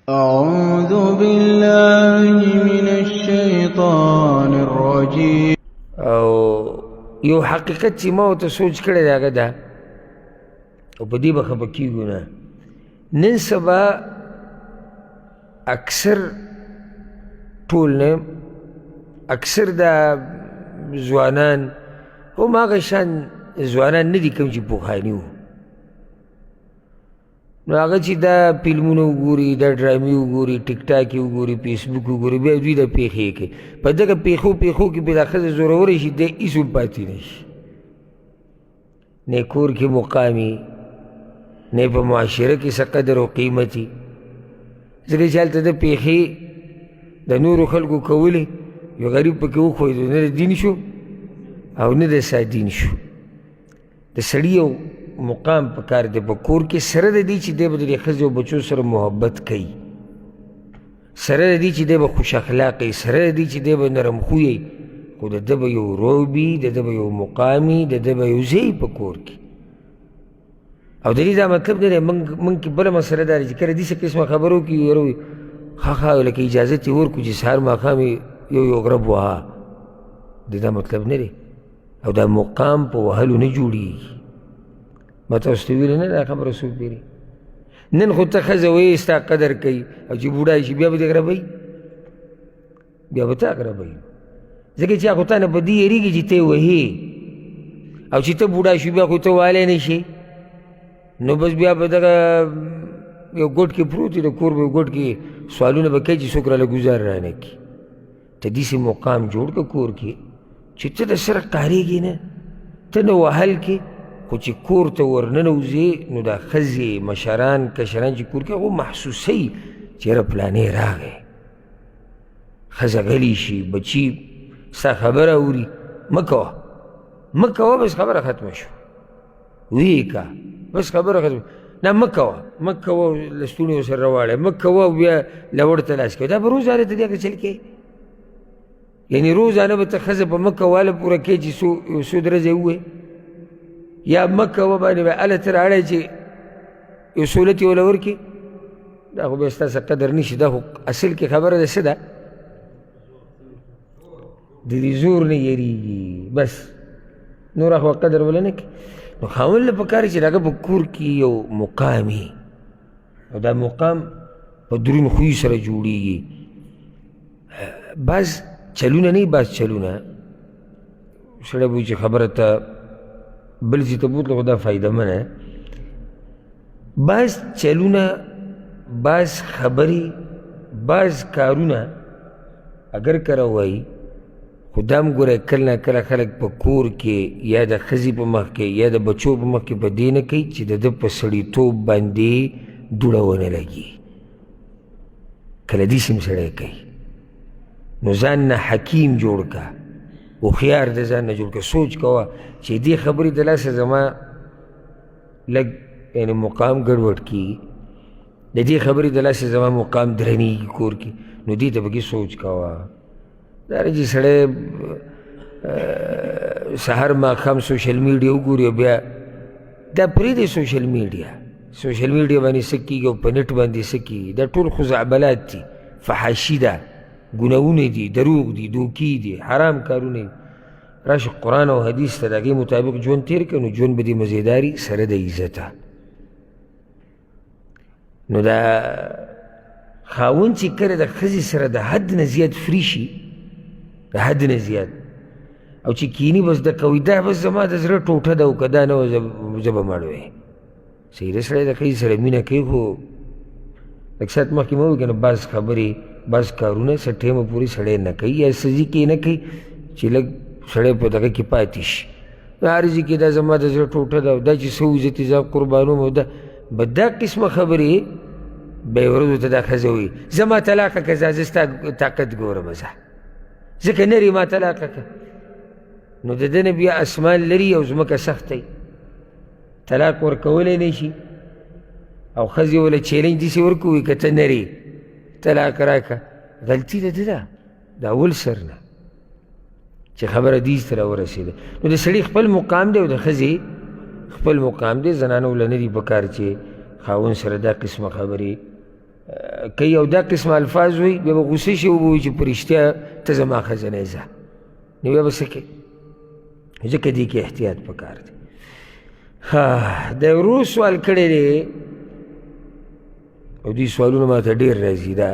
أعوذ بالله من الشيطان الرجيم. او یو حقیقت چې ما ورته سوچ کړی دی هغه ده او په دې به خفه کېږو نه. نن سبا اکثر ټول نه اکثر دا ځوانان هم هغه شان ځوانان نه دي کوم چې پخواني وو. نو هغه چې دا فلمونه وګوري، دا ډرامې وګوري، ټیک ټاک یې وګوري، فیسبوک وګوري، بیا دوی دا پېښې کوي. په دغه پېښو کې بیا دا ښځه زوروره شي، دی هېڅ هم پاتې نه شي، نه کور کې مقامي، نه په معاشره کې څه قدر او قیمت وي. ځکه چې هلته د پېښې د نورو خلکو کولې، یو غریب پکې وښویېدو، نه د دین شو او نه د سادین شو. د سړي یو مقام په کار دی په کور کې، سره د دې چې دی به د دې ښځې او بچو سره محبت کوي، سره د دې چې دی به خوش اخلاقه وي، سره د دې چې دی به نرم خویه وي، خو د ده به یو روب وي، د ده به یو مقام وي، د ده به یو ځای په کور کې. او د دې دا مطلب نه دی موږ کې بله مسله دا ده چې کله داسې قسمه خبره وکړي، یاره وایي ښه لکه اجازت یې ورکړو چې سهار ماښام یو غرب وها. د دا مطلب نه دی. او دا مقام په وهلو نه جوړېږي. ما تاسو ته ویلې نه دا خبره څوک پیري. نن خو ته ښځه وایې ستا قدر کوي، او چې بوډا شي بیا به دې غربوي، بیا به تا غربوي. ځکه چې هغه خو تا نه په دې یېرېږي چې ته یې وهې، او چې ته بوډا شي بیا خو ته وهلی نه شي، نو بس بیا به دغه یو ګوټ کې پروت وي، د کور به یو ګوټ کې سوالونه به کوي چې څوک راله ګزار رانه کړي. ته داسې مقام جوړ کړه کور کې چې ته د سره کارېږي نه، ته نه وهل کې، خو چې کور ته ورننوځې نو دا ښځې مشران کشران چې کور کې هغه محسوسوي چې یاره پلانې راغی. ښځه غلی شي، بچي ستا خبره اوري، مه کوه مه کوه، بس خبره ختمه شوه، ویې که بس خبره ختمه، نه مه کوه مه کوه، لستوڼي ورسره راواړی، مه کوه بیا لوړ ته لاس کوي. دا به روزانه ته دې هغه چل کوې، یعنې روزانه به ته ښځه په مه کوواله پوره کوې چې یو څو درجې ووایې، یا مه کوه باندې به هله ته راړی چې یو سهولت یې وله ورکړې. دا خو بیا ستا څه قدر نه شي. دا خو اصل کې خبره ده څه ده، د دې زور نه یېرېږي، بس نور خو قدر وله نه کوي. نو خاوند له پکار چې د هغه په کور کې یو مقام وي، او دا مقام په دروند خوی سره جوړېږي. بعض چلونه نه بعض چلونه سړی به چې خبره ته بل ځای ته بوتله، خو دا فایده منه. بعض چلونه، بعض خبرې، بعض کارونه اگر کره وایي، خو دا هم ګوره کله نه کله خلک په کور کې یا د ښځې په مخ کې یا د بچو په مخ کې په دې نه کوي چې د ده په سړیتوب باندې دوړه ونه لګي. کله داسې هم سړی کوي. نو ځان نه حکیم جوړ که، هوښیار د ځان نه جوړ که، سوچ کوه چې دې خبرې د لاسه زما لږ یعنې مقام ګډوډ کېږي، د دې خبرې د لاسه زما مقام درنېږي کور کې، نو دې ته پکې سوچ کوه. دا چې سړی سهار ماښام سوشل میډیا وګوري، او بیا دا پرېږدی سوشل میډیا باندې څه کېږي او په نېټ باندې څه کېږي، دا ټول خزعبلات دي، فحاشي ده، ګناهونه دي، دروغ دي، دوکې دي، حرام کارونه دي. راشه قرآن او حدیث ته د هغې مطابق ژوند تېر کړه، نو ژوند به دې مزېداري سره د عزته. نو دا خاوند چې کله د ښځې سره د حد نه زیات فري شي، د حد نه زیات، او چې کینی بس د کوي دا بس زما د زړه ټوټه ده، او که دا نه وه زه به مړ وی. صحیح ده، سړی د ښځې سره مینه کوي، خو لږ ساعت مخکې مه ووایي که نه بعض خبرې بعض کارونه څه ټیمه پورې سړی نه کوي، یا څه کې نه کوي چې لږ سړی په دغه کې پاتې شي. هر ځای کې دا زما د زړه ټوټه ده، او دا چې څه عزت زه قربانوم، او به دا قسمه خبرې به یې ورځو ته دا ښځه وایي زما طلاقه که زه ستا طاقت ګورم، ځکه نري ما طلاقه که. نو د ده نه بیا اسمان لري او ځمکه سخته، طلاق ورکولی نه شي، او ښځې وله چیلنج داسې ورکوي که ته نري طلاق راکه. غلطي د ده ده د اول سر نه چې خبره دیز ته راورسېده. نو د سړي خپل مقام دی او د ښځې خپل مقام دی. زنانو له نه دي په کار چې خاوند سره دا قسمه خبرې که یو دا قسم الفاظ وي بیا به غصې شي وبه چې په رښتیا ته زما ښځه نه یې ځه نو بیا به څه کوې ځکه دې کې احتیاط پکار دی د ورو سوال کړی دی او دې سوالونه ما ته ډېر راځي دا